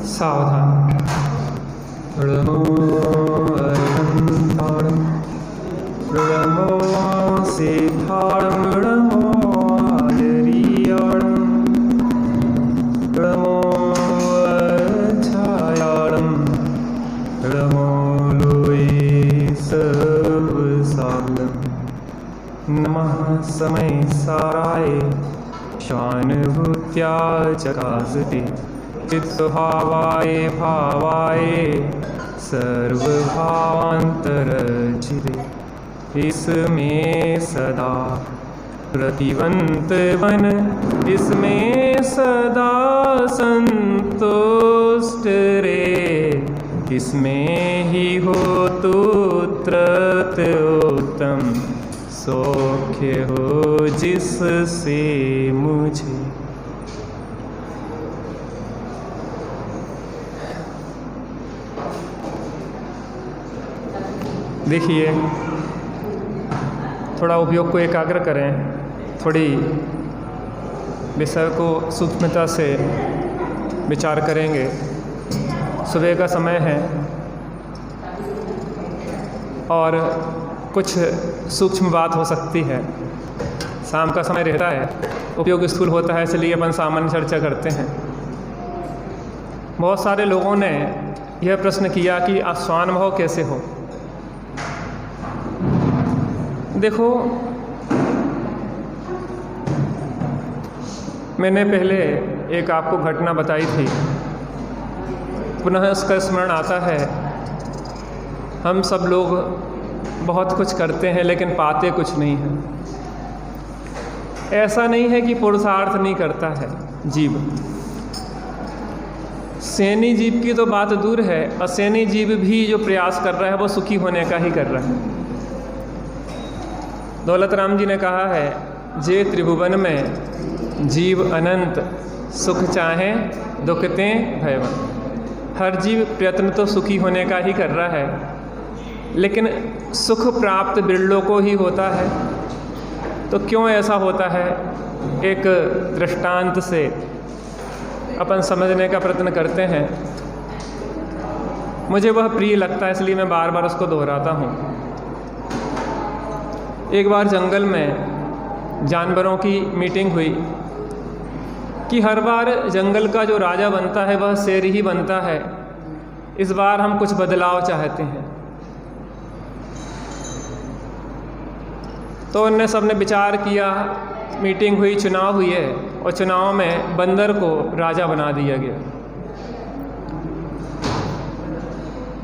सावधान। ऋणमो सिद्धाणं ऋणमो आदरीयाणं ऋणमो छायाणं ऋणमो लोये सर्वसागरं नमः समय साराय शानुभूत्या चकासते चित्स्वभावाय भावाय सर्वभावान्तरचिते इसमें सदा प्रतिवंत बन इसमें सदा संतुष्ट रे इसमें ही हो तो त्रत उत्तम सौख्य हो जिससे मुझे। देखिए, थोड़ा उपयोग को एकाग्र करें, थोड़ी विषय को सूक्ष्मता से विचार करेंगे। सुबह का समय है और कुछ सूक्ष्म बात हो सकती है, शाम का समय रहता है, उपयोग स्थूल होता है, इसलिए अपन सामान्य चर्चा करते हैं। बहुत सारे लोगों ने यह प्रश्न किया कि स्वानुभव कैसे हो। देखो, मैंने पहले एक आपको घटना बताई थी, पुनः उसका स्मरण आता है। हम सब लोग बहुत कुछ करते हैं लेकिन पाते कुछ नहीं है। ऐसा नहीं है कि पुरुषार्थ नहीं करता है जीव। सैनी जीव की तो बात दूर है, असैनी जीव भी जो प्रयास कर रहा है वो सुखी होने का ही कर रहा है। दौलत राम जी ने कहा है, जे त्रिभुवन में जीव अनंत सुख चाहें दुखतें भयवन। हर जीव प्रयत्न तो सुखी होने का ही कर रहा है, लेकिन सुख प्राप्त बिरलों को ही होता है। तो क्यों ऐसा होता है, एक दृष्टांत से अपन समझने का प्रयत्न करते हैं। मुझे वह प्रिय लगता है, इसलिए मैं बार बार उसको दोहराता हूँ। एक बार जंगल में जानवरों की मीटिंग हुई कि हर बार जंगल का जो राजा बनता है वह शेर ही बनता है, इस बार हम कुछ बदलाव चाहते हैं। तो उनने सबने विचार किया, मीटिंग हुई, चुनाव हुई है और चुनाव में बंदर को राजा बना दिया गया।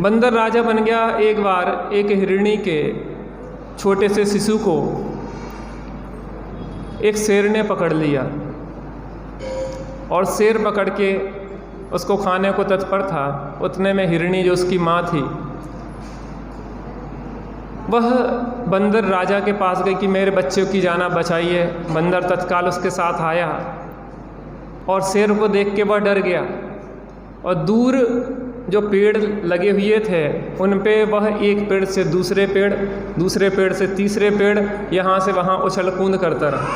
बंदर राजा बन गया। एक बार एक हिरणी के छोटे से शिशु को एक शेर ने पकड़ लिया और शेर पकड़ के उसको खाने को तत्पर था। उतने में हिरणी जो उसकी माँ थी वह बंदर राजा के पास गई कि मेरे बच्चे की जान बचाइए। बंदर तत्काल उसके साथ आया और शेर को देख के वह डर गया और दूर जो पेड़ लगे हुए थे उन पे वह एक पेड़ से दूसरे पेड़, दूसरे पेड़ से तीसरे पेड़, यहाँ से वहाँ उछल कूद करता रहा।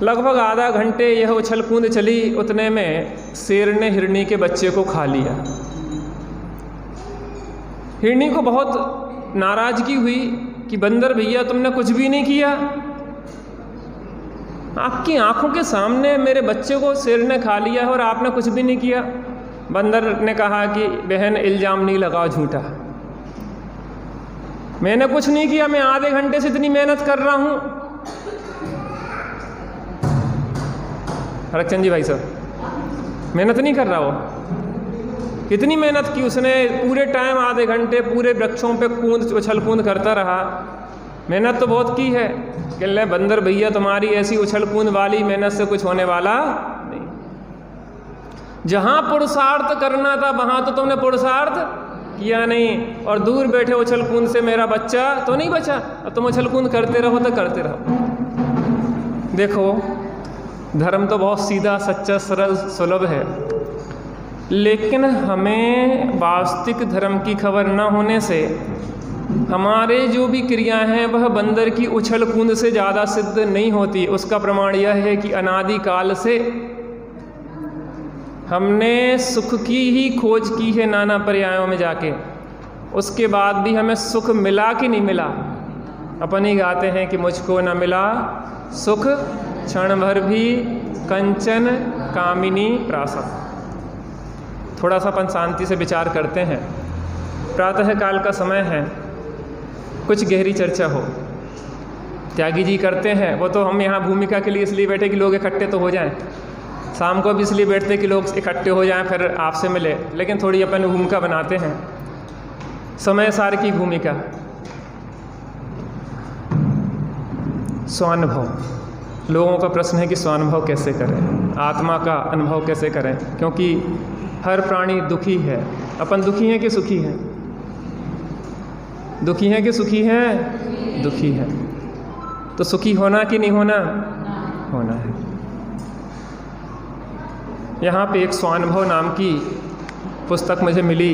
लगभग आधा घंटे यह उछल कूद चली। उतने में शेर ने हिरणी के बच्चे को खा लिया। हिरणी को बहुत नाराज़गी हुई कि बंदर भैया तुमने कुछ भी नहीं किया, आपकी आंखों के सामने मेरे बच्चे को शेर ने खा लिया है और आपने कुछ भी नहीं किया। बंदर ने कहा कि बहन इल्ज़ाम नहीं लगाओ झूठा, मैंने कुछ नहीं किया, मैं आधे घंटे से इतनी मेहनत कर रहा हूँ। हरकचंद जी भाई साहब, मेहनत नहीं कर रहा वो, कितनी मेहनत की उसने, पूरे टाइम आधे घंटे पूरे वृक्षों पे उछल कूद करता रहा। मेहनत तो बहुत की है। कह ले बंदर भैया तुम्हारी ऐसी उछल कूद वाली मेहनत से कुछ होने वाला नहीं। जहाँ पुरुषार्थ करना था वहाँ तो तुमने पुरुषार्थ किया नहीं और दूर बैठे उछल कूद से मेरा बच्चा तो नहीं बचा। अब तुम उछल कूद करते रहो तो करते रहो। देखो, धर्म तो बहुत सीधा सच्चा सरल सुलभ है, लेकिन हमें वास्तविक धर्म की खबर न होने से हमारे जो भी क्रियाएं हैं वह बंदर की उछल कूद से ज़्यादा सिद्ध नहीं होती। उसका प्रमाण यह है कि अनादि काल से हमने सुख की ही खोज की है नाना पर्यायों में जाके, उसके बाद भी हमें सुख मिला कि नहीं मिला? अपन ही गाते हैं कि मुझको न मिला सुख क्षण भर भी कंचन कामिनी प्रासद। थोड़ा सा अपन शांति से विचार करते हैं। प्रातः काल का समय है, कुछ गहरी चर्चा हो। त्यागी जी करते हैं, वो तो हम यहाँ भूमिका के लिए इसलिए बैठे कि लोग इकट्ठे तो हो जाएं। शाम को भी इसलिए बैठते कि लोग इकट्ठे हो जाएं, फिर आपसे मिले। लेकिन थोड़ी अपन भूमिका बनाते हैं, समय सार की भूमिका। स्वानुभव। लोगों का प्रश्न है कि स्वानुभव कैसे करें, आत्मा का अनुभव कैसे करें, क्योंकि हर प्राणी दुखी है। अपन दुखी हैं कि सुखी हैं? दुखी हैं कि सुखी हैं? दुखी है। तो सुखी होना कि नहीं होना? होना है। यहाँ पे एक स्वानुभव नाम की पुस्तक मुझे मिली।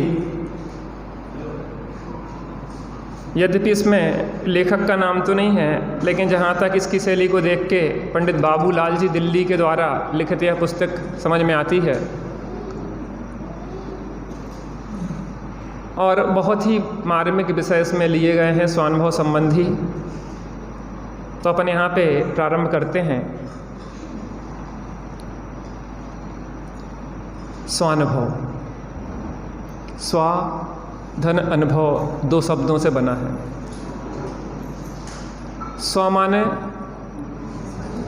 यद्यपि इसमें लेखक का नाम तो नहीं है, लेकिन जहाँ तक इसकी शैली को देख के पंडित बाबूलाल जी दिल्ली के द्वारा लिखित यह पुस्तक समझ में आती है। और बहुत ही मार्मिक विषय इसमें लिए गए हैं स्वानुभव संबंधी। तो अपन यहाँ पे प्रारंभ करते हैं। स्वानुभव, स्वा धन अनुभव, दो शब्दों से बना है। स्व माने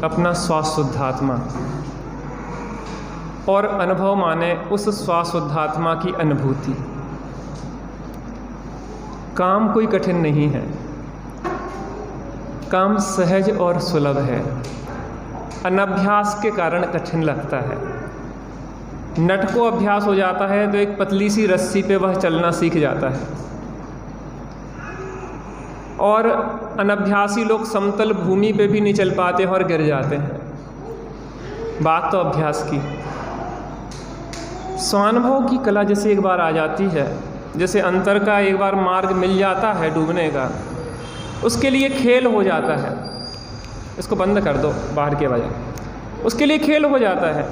अपना स्वशुद्धात्मा, और अनुभव माने उस स्वशुद्धात्मा की अनुभूति। काम कोई कठिन नहीं है, काम सहज और सुलभ है। अनभ्यास के कारण कठिन लगता है। नट को अभ्यास हो जाता है तो एक पतली सी रस्सी पे वह चलना सीख जाता है, और अनभ्यासी लोग समतल भूमि पे भी नहीं चल पाते और गिर जाते हैं। बात तो अभ्यास की। स्वानुभव की कला जैसे एक बार आ जाती है, जैसे अंतर का एक बार मार्ग मिल जाता है डूबने का, उसके लिए खेल हो जाता है। इसको बंद कर दो बाहर की आवाज़। उसके लिए खेल हो जाता है।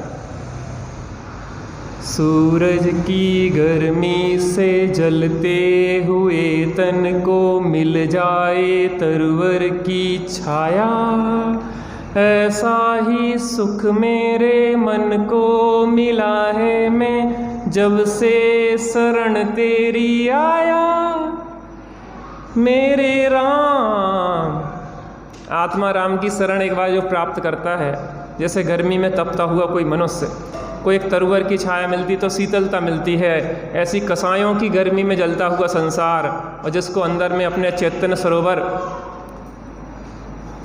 सूरज की गर्मी से जलते हुए तन को मिल जाए तरवर की छाया, ऐसा ही सुख मेरे मन को मिला है मैं जब से शरण तेरी आया मेरे राम। आत्मा राम की शरण एक बार जो प्राप्त करता है, जैसे गर्मी में तपता हुआ कोई मनुष्य को एक तरुवर की छाया मिलती तो शीतलता मिलती है, ऐसी कसायों की गर्मी में जलता हुआ संसार, और जिसको अंदर में अपने चैतन्य सरोवर,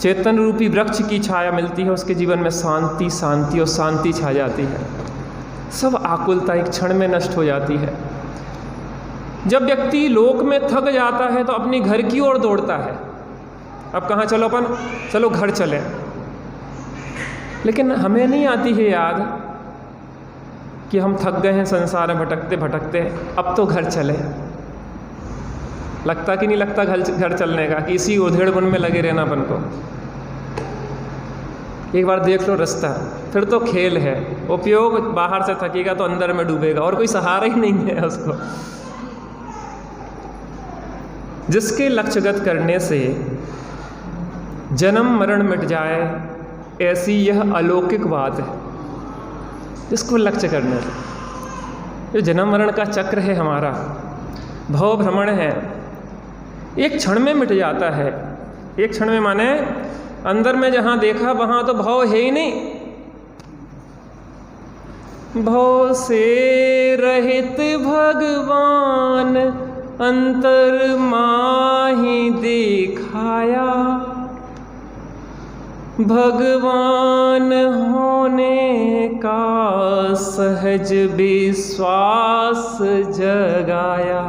चेतन रूपी वृक्ष की छाया मिलती है, उसके जीवन में शांति शांति और शांति छा जाती है। सब आकुलता एक क्षण में नष्ट हो जाती है। जब व्यक्ति लोक में थक जाता है तो अपनी घर की ओर दौड़ता है। अब कहाँ चलो अपन? चलो घर चले। लेकिन हमें नहीं आती है याद कि हम थक गए हैं संसार में भटकते भटकते, अब तो घर चले। लगता कि नहीं लगता घर चलने का, कि इसी उधेड़बुन में लगे रहना अपन को? एक बार देख लो रास्ता, फिर तो खेल है। उपयोग बाहर से थकेगा तो अंदर में डूबेगा, और कोई सहारा ही नहीं है उसको। जिसके लक्ष्यगत करने से जन्म मरण मिट जाए, ऐसी यह अलौकिक बात है। जिसको लक्ष्य करने से, जो जन्म मरण का चक्र है हमारा, भव भ्रमण है, एक क्षण में मिट जाता है। एक क्षण में माने अंदर में जहाँ देखा वहाँ तो भव है ही नहीं। भव से रहित भगवान अंतर माही दिखाया, भगवान होने का सहज विश्वास जगाया।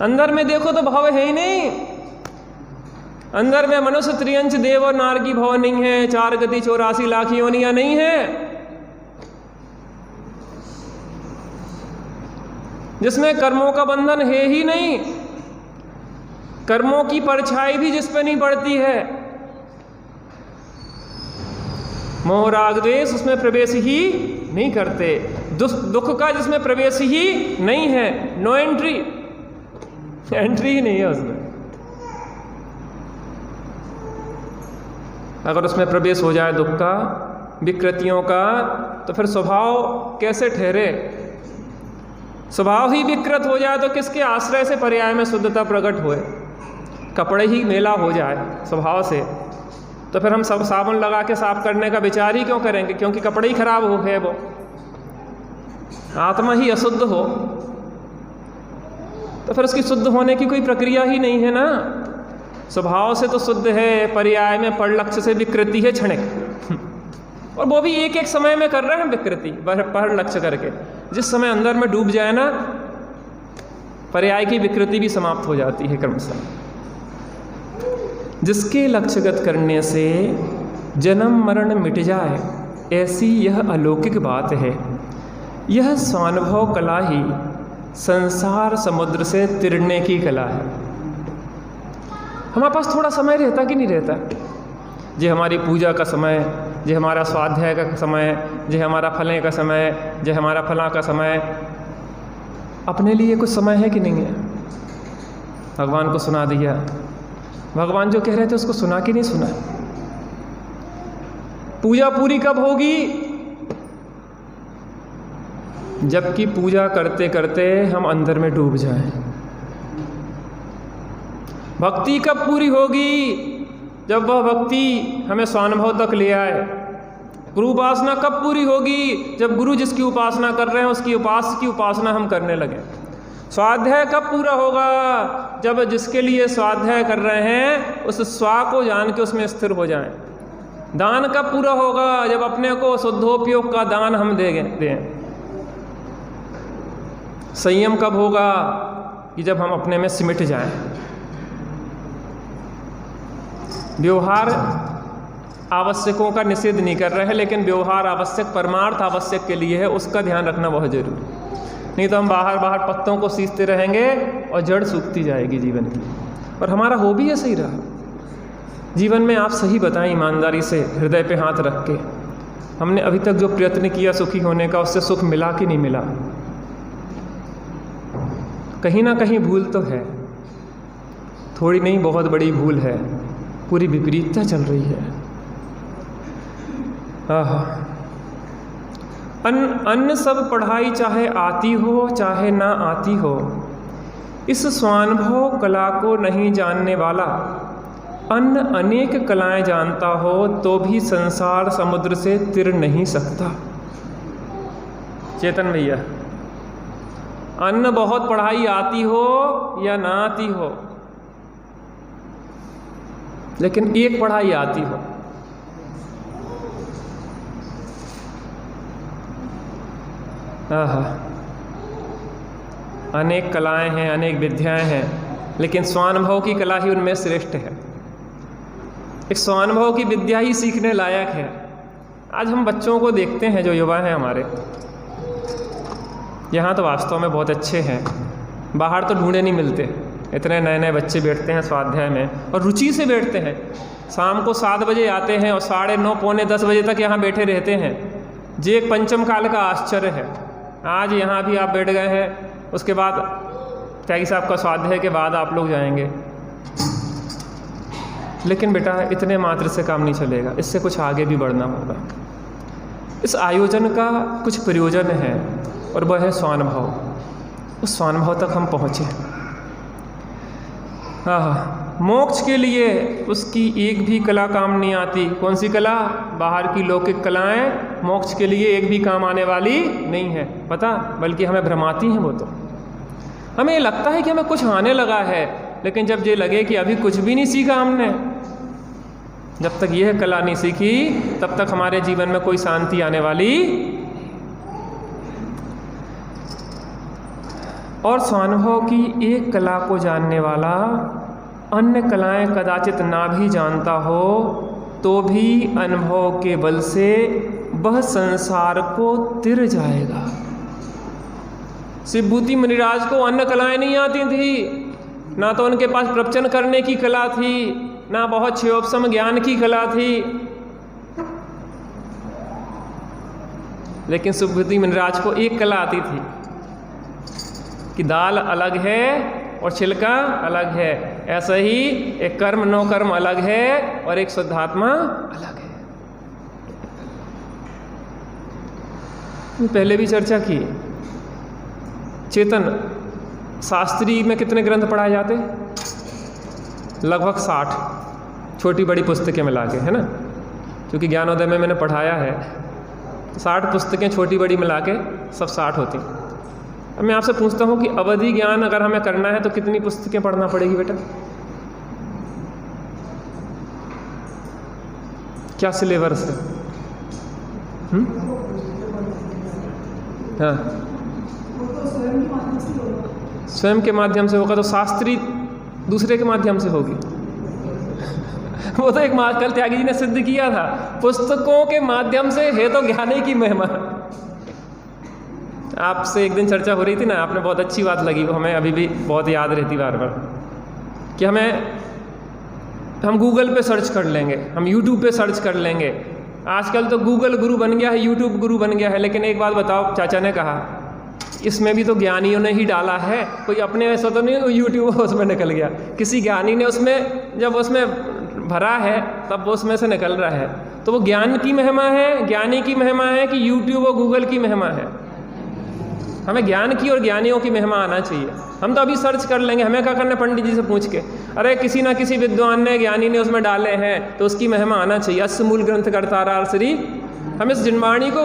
अंदर में देखो तो भाव है ही नहीं। अंदर में मनुष्य त्रियंच देव और नार की भाव नहीं है, 4 गति 84 लाख योनियां नहीं है, जिसमें कर्मों का बंधन है ही नहीं, कर्मों की परछाई भी जिस पे नहीं पड़ती है, मोह राग द्वेष उसमें प्रवेश ही नहीं करते। दुख का जिसमें प्रवेश ही नहीं है, नो एंट्री, एंट्री ही नहीं है उसमें। अगर उसमें प्रवेश हो जाए दुख का, विकृतियों का, तो फिर स्वभाव कैसे ठहरे? स्वभाव ही विकृत हो जाए तो किसके आश्रय से पर्याय में शुद्धता प्रकट होए? कपड़े ही मेला हो जाए स्वभाव से, तो फिर हम सब साबुन लगा के साफ करने का विचार ही क्यों करेंगे? क्योंकि कपड़े ही खराब हो गए, वो आत्मा ही अशुद्ध हो तो फिर उसकी शुद्ध होने की कोई प्रक्रिया ही नहीं है ना। स्वभाव से तो शुद्ध है, पर्याय में पर लक्ष्य से विकृति है क्षणिक, और वो भी एक एक समय में कर रहे हैं विकृति पर लक्ष्य करके। जिस समय अंदर में डूब जाए ना, पर्याय की विकृति भी समाप्त हो जाती है क्रमशः। जिसके लक्ष्यगत करने से जन्म मरण मिट जाए, ऐसी यह अलौकिक बात है। यह स्वानुभव कला ही संसार समुद्र से तिरने की कला है। हमारे पास थोड़ा समय रहता कि नहीं रहता? जे हमारी पूजा का समय, जे हमारा स्वाध्याय का समय, जे हमारा फलें का समय, जे हमारा फला का समय, अपने लिए कुछ समय है कि नहीं है? भगवान को सुना दिया, भगवान जो कह रहे थे उसको सुना कि नहीं सुना? पूजा पूरी कब होगी? जबकि पूजा करते करते हम अंदर में डूब जाएं। भक्ति कब पूरी होगी? जब वह भक्ति हमें स्वानुभव तक ले आए। गुरु उपासना कब पूरी होगी? जब गुरु जिसकी उपासना कर रहे हैं उसकी उपास्य की उपासना हम करने लगे। स्वाध्याय कब पूरा होगा? जब जिसके लिए स्वाध्याय कर रहे हैं उस स्वा को जान के उसमें स्थिर हो जाएं। दान कब पूरा होगा? जब अपने को शुद्धोपयोग का दान हम दें। संयम कब होगा? कि जब हम अपने में सिमट जाएं। व्यवहार आवश्यकों का निषेध नहीं कर रहे हैं, लेकिन व्यवहार आवश्यक, परमार्थ आवश्यक के लिए है, उसका ध्यान रखना बहुत जरूरी। नहीं तो हम बाहर पत्तों को सींचते रहेंगे और जड़ सूखती जाएगी जीवन की। और हमारा हो भी ऐसा ही रहा जीवन में। आप सही बताएं ईमानदारी से, हृदय पे हाथ रख के, हमने अभी तक जो प्रयत्न किया सुखी होने का, उससे सुख मिला कि नहीं मिला? कहीं ना कहीं भूल तो है, थोड़ी नहीं बहुत बड़ी भूल है, पूरी विपरीतता चल रही है। अन्य सब पढ़ाई चाहे आती हो चाहे ना आती हो, इस स्वानुभव कला को नहीं जानने वाला अन्य अनेक कलाएं जानता हो तो भी संसार समुद्र से तिर नहीं सकता। चेतन भैया, अन्य बहुत पढ़ाई आती हो या ना आती हो, लेकिन एक पढ़ाई आती हो, अनेक कलाएं हैं, अनेक विद्याएं हैं, लेकिन स्वानुभव की कला ही उनमें श्रेष्ठ है। एक स्वानुभव की विद्या ही सीखने लायक है। आज हम बच्चों को देखते हैं, जो युवा हैं हमारे यहाँ, तो वास्तव में बहुत अच्छे हैं, बाहर तो ढूंढे नहीं मिलते। इतने नए नए बच्चे बैठते हैं स्वाध्याय में और रुचि से बैठते हैं। शाम को 7 बजे आते हैं और 9:30 पौने 10 बजे तक यहाँ बैठे रहते हैं। ये एक पंचम काल का आश्चर्य है। आज यहाँ भी आप बैठ गए हैं, उसके बाद त्यागी साहब का स्वाध्याय के बाद आप लोग जाएंगे। लेकिन बेटा इतने मात्र से काम नहीं चलेगा, इससे कुछ आगे भी बढ़ना होगा। इस आयोजन का कुछ प्रयोजन है और वह है स्वानुभव। उस स्वानुभव तक हम पहुँचे। मोक्ष के लिए उसकी एक भी कला काम नहीं आती। कौन सी कला? बाहर की लौकिक कलाएं मोक्ष के लिए एक भी काम आने वाली नहीं है, पता, बल्कि हमें भ्रमाती हैं। वो तो हमें लगता है कि हमें कुछ आने लगा है, लेकिन जब ये लगे कि अभी कुछ भी नहीं सीखा हमने, जब तक यह कला नहीं सीखी तब तक हमारे जीवन में कोई शांति आने वाली। और स्वानुभव की एक कला को जानने वाला अन्य कलाएं कदाचित ना भी जानता हो तो भी अनुभव के बल से वह संसार को तिर जाएगा। शिवभूति मुनिराज को अन्य कलाएं नहीं आती थी, ना तो उनके पास प्रवचन करने की कला थी, ना बहुत क्षयोपशम ज्ञान की कला थी। लेकिन सुबुद्धि मुनिराज को एक कला आती थी कि दाल अलग है और छिलका अलग है। ऐसा ही एक कर्म नो कर्म अलग है और एक शुद्धात्मा अलग है। पहले भी चर्चा की। चेतन शास्त्री में कितने ग्रंथ पढ़ाए जाते? लगभग 60, छोटी बड़ी पुस्तकें मिला के, है ना, क्योंकि ज्ञानोदय में मैंने पढ़ाया है। 60 पुस्तकें छोटी बड़ी मिला के सब 60 होती। अब मैं आपसे पूछता हूँ कि अवधि ज्ञान अगर हमें करना है तो कितनी पुस्तकें पढ़ना पड़ेगी बेटा? क्या सिलेबस है? हाँ, स्वयं के माध्यम से होगा तो शास्त्री दूसरे के माध्यम से होगी। वो तो एक कल त्यागी जी ने सिद्ध किया था, पुस्तकों के माध्यम से है तो ज्ञानी की महिमा। आपसे एक दिन चर्चा हो रही थी ना, आपने बहुत अच्छी बात लगी, वो हमें अभी भी बहुत याद रहती बार बार, कि हम गूगल पे सर्च कर लेंगे, हम यूट्यूब पे सर्च कर लेंगे। आजकल तो गूगल गुरु बन गया है, यूट्यूब गुरु बन गया है। लेकिन एक बात बताओ, चाचा ने कहा इसमें भी तो ज्ञानियों ने ही डाला है, कोई अपने ऐसा तो नहीं यूट्यूब उसमें निकल गया। किसी ज्ञानी ने उसमें जब उसमें भरा है तब वो उसमें से निकल रहा है। तो वो ज्ञान की महिमा है, ज्ञानी की महिमा है कि यूट्यूब और गूगल की महिमा है? हमें ज्ञान की और ज्ञानियों की महिमा आना चाहिए। हम तो अभी सर्च कर लेंगे, हमें क्या करना पंडित जी से पूछ के, अरे किसी ना किसी विद्वान ने ज्ञानी ने उसमें डाले हैं तो उसकी महिमा आना चाहिए। अस्य मूल ग्रंथ कर्तारार श्री, हम इस जिनवाणी को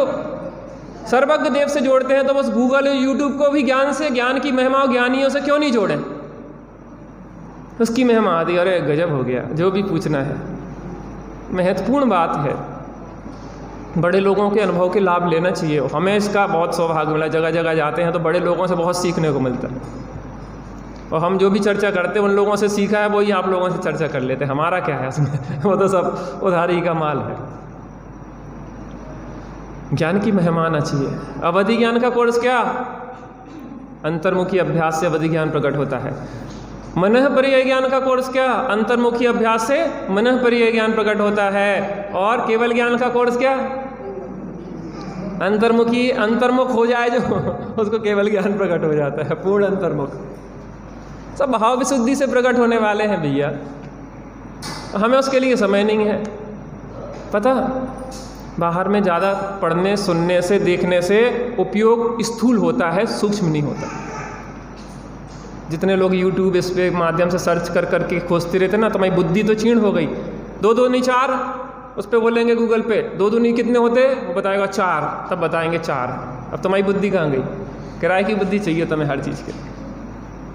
सर्वज्ञ देव से जोड़ते हैं तो बस गूगल और यूट्यूब को भी ज्ञान से, ज्ञान की महिमा और ज्ञानियों से क्यों नहीं जोड़ें? उसकी महिमा आदि, अरे गजब हो गया। जो भी पूछना है, महत्वपूर्ण बात है, बड़े लोगों के अनुभव के लाभ लेना चाहिए। हमें इसका बहुत सौभाग्य मिला, जगह जगह जाते हैं तो बड़े लोगों से बहुत सीखने को मिलता है। और हम जो भी चर्चा करते हैं उन लोगों से सीखा है वही आप लोगों से चर्चा कर लेते हैं। हमारा क्या है उसमें? वो तो सब उधारी का माल है। ज्ञान की महिमा आना चाहिए। अवधि ज्ञान का कोर्स क्या? अंतर्मुखी अभ्यास से अवधि ज्ञान प्रकट होता है। मनः पर्यय ज्ञान का कोर्स क्या? अंतर्मुखी अभ्यास से मनः पर्यय ज्ञान प्रकट होता है। और केवल ज्ञान का कोर्स क्या? अंतर्मुखी, अंतर्मुख हो जाए जो उसको केवल ज्ञान प्रकट हो जाता है, पूर्ण अंतर्मुख। सब भाव विशुद्धि से प्रकट होने वाले हैं भैया। हमें उसके लिए समय नहीं है। पता, बाहर में ज़्यादा पढ़ने सुनने से देखने से उपयोग स्थूल होता है, सूक्ष्म नहीं होता। जितने लोग यूट्यूब इस पे माध्यम से सर्च कर करके खोजते रहते ना, तुम्हारी बुद्धि तो क्षीण हो गई। 2 दूनी 4 उस पर बोलेंगे गूगल पे, 2 दूनी कितने होते? वो बताएगा 4, तब बताएंगे 4। अब तुम्हारी बुद्धि कहाँ गई? किराए की बुद्धि चाहिए तुम्हें हर चीज़ के।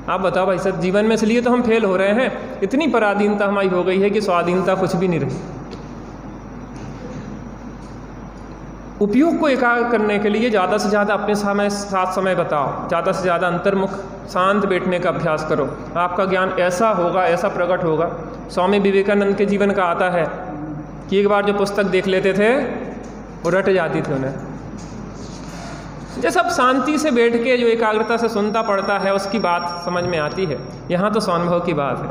आप बताओ भाई साहब, जीवन में इसलिए तो हम फेल हो रहे हैं। इतनी पराधीनता हमारी हो गई है कि स्वाधीनता कुछ भी नहीं रही। उपयोग को एकाग्र करने के लिए ज़्यादा से ज़्यादा अपने साथ समय बताओ, ज़्यादा से ज़्यादा अंतर्मुख शांत बैठने का अभ्यास करो। आपका ज्ञान ऐसा होगा, ऐसा प्रकट होगा। स्वामी विवेकानंद के जीवन का आता है कि एक बार जो पुस्तक देख लेते थे वो रट जाती थी उन्हें। जो सब शांति से बैठ के जो एकाग्रता से सुनता पढ़ता है उसकी बात समझ में आती है। यहाँ तो स्वानुभव की बात है।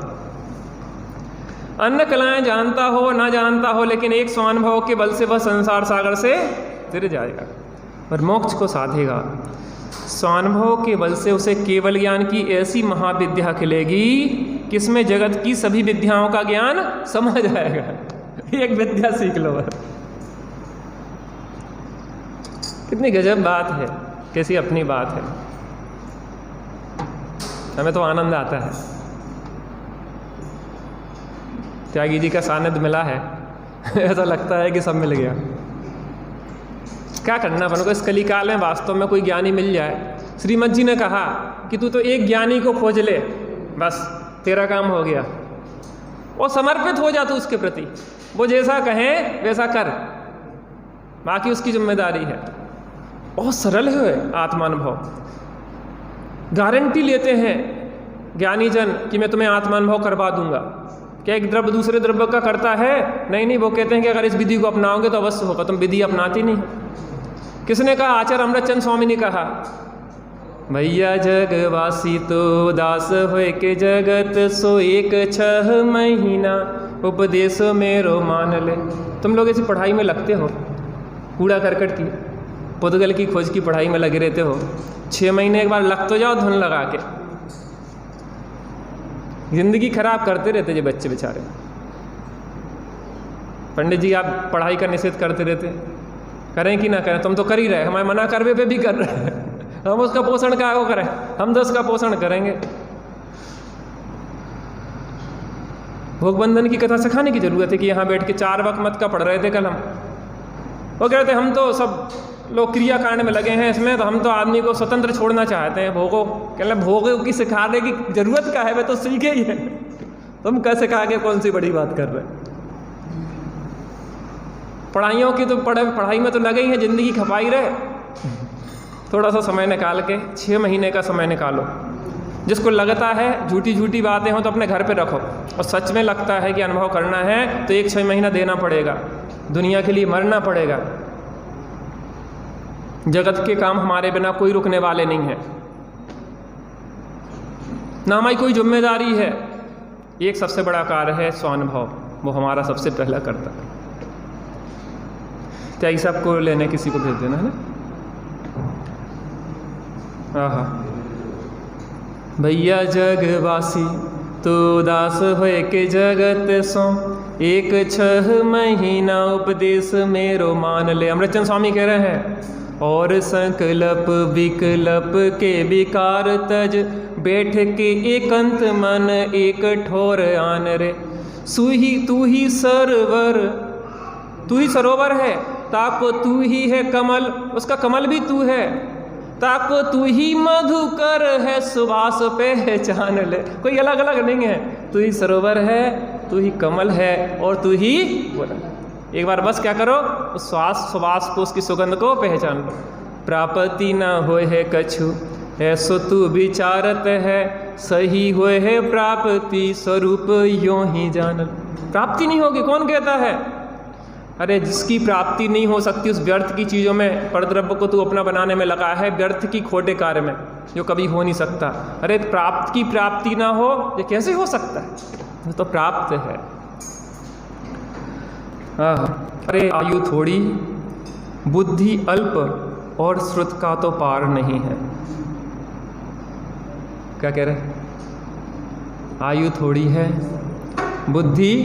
अन्य कलाएं जानता हो ना जानता हो, लेकिन एक स्वानुभव के बल से वह संसार सागर से तिर जाएगा और मोक्ष को साधेगा। स्वानुभव के बल से उसे केवल ज्ञान की ऐसी महाविद्या खिलेगी कि इसमें जगत की सभी विद्याओं का ज्ञान समझ जाएगा। एक विद्या सीख लो। कितनी गजब बात है, कैसी अपनी बात है। हमें तो आनंद आता है। त्यागी जी का सानिध्य मिला है ऐसा लगता है कि सब मिल गया। क्या करना अपन को इस कलिकाल में? वास्तव में कोई ज्ञानी मिल जाए। श्रीमद जी ने कहा कि तू तो एक ज्ञानी को खोज ले, बस तेरा काम हो गया। और समर्पित हो जा तू उसके प्रति, वो जैसा कहे वैसा कर, बाकी उसकी जिम्मेदारी है। बहुत सरल है आत्मानुभव। गारंटी लेते हैं ज्ञानी जन कि मैं तुम्हें आत्मानुभव करवा दूंगा। क्या एक द्रव्य दूसरे द्रव्य का करता है? नहीं, वो कहते हैं कि अगर इस विधि को अपनाओगे तो अवश्य होगा। तुम विधि अपनाती नहीं। किसने कहा? आचार्य अमृतचंद स्वामी ने कहा, भैया जगवासी तो दास होए के जगत सो 1 महीना उपदेश मेरो मान ले। तुम लोग ऐसी पढ़ाई में लगते हो, कूड़ा करकट की पुद्गल की खोज की पढ़ाई में लगे रहते हो, 6 महीने एक बार लग तो जाओ धुन लगा के। जिंदगी खराब करते रहते ये बच्चे बेचारे। पंडित जी आप पढ़ाई का निषेध करते रहते, करें कि ना करें, तुम तो कर ही रहे, हमारे मना करवे पे भी कर रहे हैं, हम उसका पोषण क्या वो करें, हम 10 का पोषण करेंगे। भोग बंधन की कथा सिखाने की जरूरत है कि यहाँ बैठ के 4 वक्त मत का पढ़ रहे थे कल हम। वो कह रहे थे हम तो सब लोग क्रियाकांड में लगे हैं इसमें, तो हम तो आदमी को स्वतंत्र छोड़ना चाहते हैं। भोगों कहना भोगों की सिखाने की जरूरत क्या है, वे तो सीखे ही है, तुम क्या सिखा के कौन सी बड़ी बात कर रहे हैं। पढ़ाइयों की तो पढ़ाई में तो लगे ही है, जिंदगी खपाई रहे। थोड़ा सा समय निकाल के 6 महीने का समय निकालो। जिसको लगता है झूठी झूठी बातें हो तो अपने घर पे रखो, और सच में लगता है कि अनुभव करना है तो 1-6 महीना देना पड़ेगा, दुनिया के लिए मरना पड़ेगा। जगत के काम हमारे बिना कोई रुकने वाले नहीं है, ना हमारी कोई जिम्मेदारी है। एक सबसे बड़ा कार्य है स्वानुभव, वो हमारा सबसे पहला कर्तव्य। क्या ये सबको लेने किसी को भेज देना है ना। हाँ भैया जगवासी तो दास होए के जगत सो, 1-6 महीना उपदेश मेरो मान ले। अमृतचंद स्वामी कह रहे हैं, और संकल्प विकल्प के विकार तज, बैठ के एकांत मन एक ठोर आन रे। तू ही सरोवर है, ताको तू ही है कमल, उसका कमल भी तू है। ताको तू ही मधुकर है, सुवास पहचान ले। कोई अलग अलग नहीं है, तू ही सरोवर है, तू ही कमल है, और तू ही बोला। एक बार बस क्या करो, उस सुवास को, उसकी सुगंध को पहचान लो। प्राप्ति न होए है कछु, ऐसो तू विचारत है, सही होए है प्राप्ति, स्वरूप यों ही जान। प्राप्ति नहीं होगी, कौन कहता है? अरे जिसकी प्राप्ति नहीं हो सकती उस व्यर्थ की चीज़ों में, परद्रव्य को तू अपना बनाने में लगा है, व्यर्थ की खोटे कार्य में, जो कभी हो नहीं सकता। अरे प्राप्त की प्राप्ति ना हो, ये कैसे हो सकता है? वो तो प्राप्त है। अरे आयु थोड़ी, बुद्धि अल्प, और श्रुत का तो पार नहीं है। क्या कह रहे? आयु थोड़ी है, बुद्धि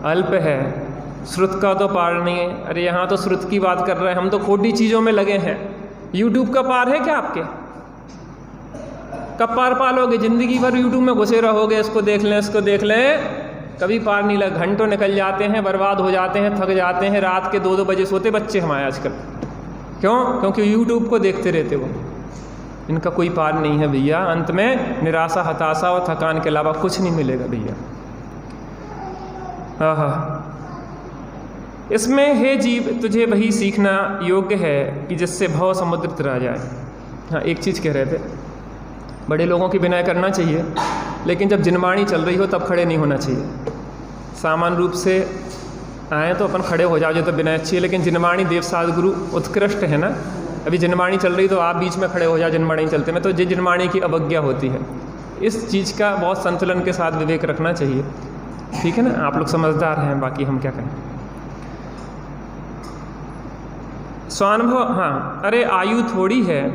अल्प है, श्रुत का तो पार नहीं है। अरे यहाँ तो श्रुत की बात कर रहे हैं, हम तो खोटी चीज़ों में लगे हैं। यूट्यूब का पार है क्या आपके? कब पार पालोगे? ज़िंदगी भर यूट्यूब में घुसे रहोगे, इसको देख लें, इसको देख लें, कभी पार नहीं लगा। घंटों निकल जाते हैं, बर्बाद हो जाते हैं, थक जाते हैं, रात के 2-2 बजे सोते बच्चे हमारे आजकल। क्यों? क्योंकि यूट्यूब को देखते रहते वो। इनका कोई पार नहीं है भैया, अंत में निराशा, हताशा और थकान के अलावा कुछ नहीं मिलेगा भैया। हाँ, इसमें हे जीव तुझे वही सीखना योग्य है कि जिससे भव समुद्र तरा जाए। हाँ, एक चीज़ कह रहे थे, बड़े लोगों की विनय करना चाहिए, लेकिन जब जिनवाणी चल रही हो तब खड़े नहीं होना चाहिए। सामान्य रूप से आए तो अपन खड़े हो जाओ, जो तो विनय अच्छी है, लेकिन जिनवाणी देवसाद गुरु उत्कृष्ट है ना। अभी जिनवाणी चल रही तो आप बीच में खड़े हो जाओ, जिनवाणी चलते में तो जिनवाणी की अवज्ञा होती है। इस चीज़ का बहुत संतुलन के साथ विवेक रखना चाहिए, ठीक है ना। आप लोग समझदार हैं, बाकी हम क्या कहें। स्वानुभव, हाँ, अरे आयु थोड़ी है,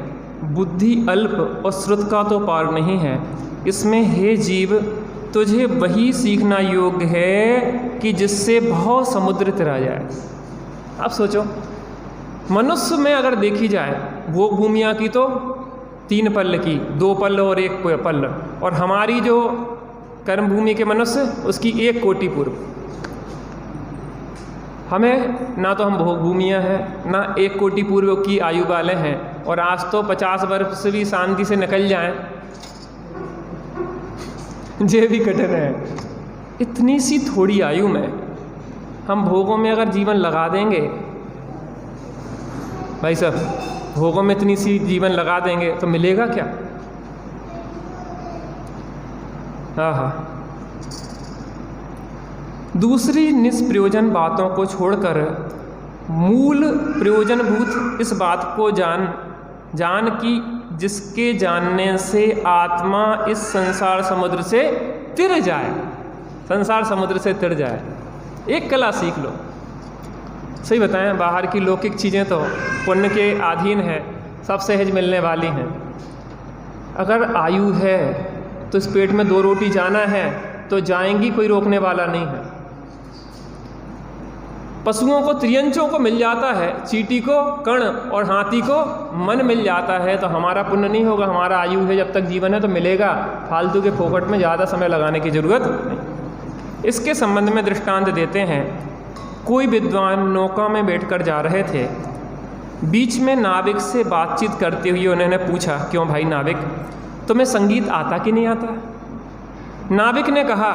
बुद्धि अल्प, और श्रुत का तो पार नहीं है। इसमें हे जीव तुझे वही सीखना योग्य है कि जिससे भव समुद्र तरा जाए। आप सोचो, मनुष्य में अगर देखी जाए भोग भूमिया की तो 3 पल्ल की, 2 पल्ल और 1 पल्ल, और हमारी जो कर्म भूमि के मनुष्य उसकी 1 कोटि पूर्व। हमें ना तो हम भोग भूमियाँ हैं, ना 1 कोटि पूर्व की आयु वाले हैं, और आज तो 50 वर्ष भी शांति से निकल जाएं, जे भी कठिन है। इतनी सी थोड़ी आयु में हम भोगों में अगर जीवन लगा देंगे, भाई साहब, भोगों में इतनी सी जीवन लगा देंगे तो मिलेगा क्या? हाँ, दूसरी निष्प्रयोजन बातों को छोड़कर मूल प्रयोजनभूत इस बात को जान कि जिसके जानने से आत्मा इस संसार समुद्र से तिर जाए। संसार समुद्र से तिर जाए। एक कला सीख लो, सही बताएं, बाहर की लौकिक चीज़ें तो पुण्य के अधीन है, सब सहज मिलने वाली हैं। अगर आयु है तो इस पेट में 2 रोटी जाना है तो जाएंगी, कोई रोकने वाला नहीं है। पशुओं को, त्रियंचों को मिल जाता है, चींटी को कण और हाथी को मन मिल जाता है, तो हमारा पुण्य नहीं होगा। हमारा आयु है, जब तक जीवन है तो मिलेगा, फालतू के फोकट में ज़्यादा समय लगाने की ज़रूरत नहीं। इसके संबंध में दृष्टांत देते हैं। कोई विद्वान नौका में बैठकर जा रहे थे, बीच में नाविक से बातचीत करते हुए उन्होंने पूछा, क्यों भाई नाविक, तुम्हें संगीत आता कि नहीं आता? नाविक ने कहा,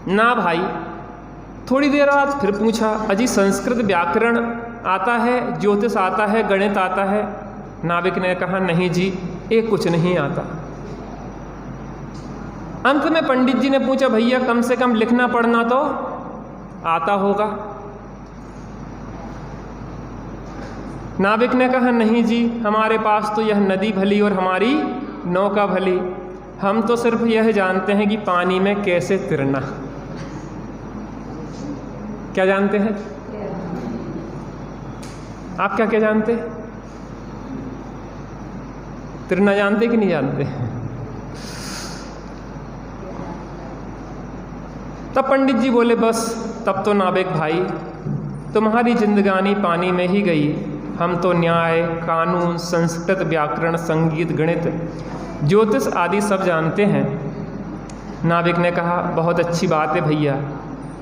ना भाई। थोड़ी देर बाद फिर पूछा, अजी संस्कृत व्याकरण आता है, ज्योतिष आता है, गणित आता है? नाविक ने कहा, नहीं जी, एक कुछ नहीं आता। अंत में पंडित जी ने पूछा, भैया कम से कम लिखना पढ़ना तो आता होगा? नाविक ने कहा, नहीं जी, हमारे पास तो यह नदी भली और हमारी नौका भली, हम तो सिर्फ यह जानते हैं कि पानी में कैसे तैरना। क्या जानते हैं आप? क्या क्या जानते? तैरना जानते कि नहीं जानते? तब पंडित जी बोले, बस तब तो नाविक भाई तुम्हारी जिंदगानी पानी में ही गई। हम तो न्याय, कानून, संस्कृत, व्याकरण, संगीत, गणित, ज्योतिष आदि सब जानते हैं। नाविक ने कहा, बहुत अच्छी बात है भैया,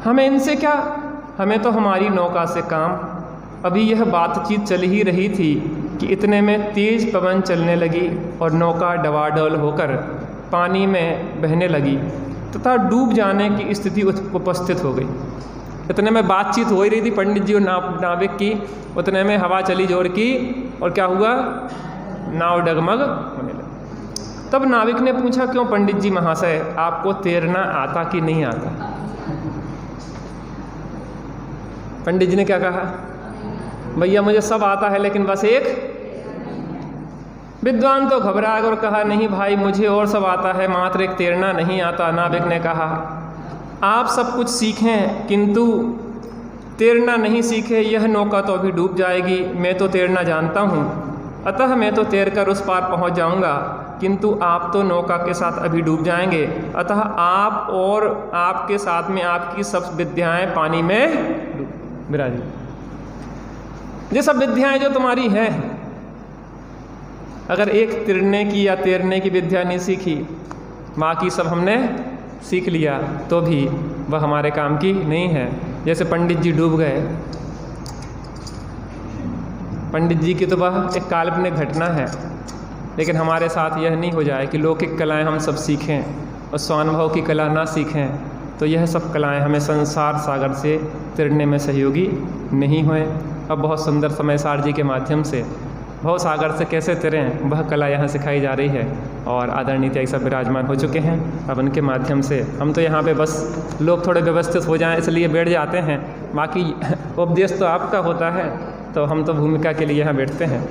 हमें इनसे क्या, हमें तो हमारी नौका से काम। अभी यह बातचीत चल ही रही थी कि इतने में तेज पवन चलने लगी और नौका डवाडोल होकर पानी में बहने लगी तथा डूब जाने की स्थिति उपस्थित हो गई। इतने में बातचीत हो ही रही थी पंडित जी और नाविक की, उतने में हवा चली जोर की और क्या हुआ, नाव डगमग होने लगी। तब नाविक ने पूछा, क्यों पंडित जी महाशय, आपको तैरना आता कि नहीं आता? पंडित जी ने क्या कहा, भैया मुझे सब आता है लेकिन बस एक। विद्वान तो घबरा और कहा, नहीं भाई मुझे और सब आता है, मात्र एक तैरना नहीं आता। नाविक ने कहा, आप सब कुछ सीखें किंतु तैरना नहीं सीखे, यह नौका तो अभी डूब जाएगी। मैं तो तैरना जानता हूँ, अतः मैं तो तैरकर उस पार पहुँच जाऊँगा, किंतु आप तो नौका के साथ अभी डूब जाएंगे। अतः आप और आपके साथ में आपकी सब विद्याएं पानी में विराजी। ये सब विद्याएं जो तुम्हारी हैं, अगर एक तैरने की या तैरने की विद्या नहीं सीखी, बाकी सब हमने सीख लिया तो भी वह हमारे काम की नहीं है। जैसे पंडित जी डूब गए, पंडित जी की तो वह एक काल्पनिक घटना है, लेकिन हमारे साथ यह नहीं हो जाए कि लौकिक कलाएं हम सब सीखें और स्वानुभव की कला ना सीखें, तो यह सब कलाएं हमें संसार सागर से तैरने में सहयोगी नहीं हुए। अब बहुत सुंदर समयसार जी के माध्यम से भव सागर से कैसे तैरें वह कला यहाँ सिखाई जा रही है और आदरणीय त्यागी सब विराजमान हो चुके हैं। अब उनके माध्यम से हम तो यहाँ पे बस लोग थोड़े व्यवस्थित हो जाएं इसलिए बैठ जाते हैं, बाकी उपदेश तो आपका होता है, तो हम तो भूमिका के लिए यहाँ बैठते हैं।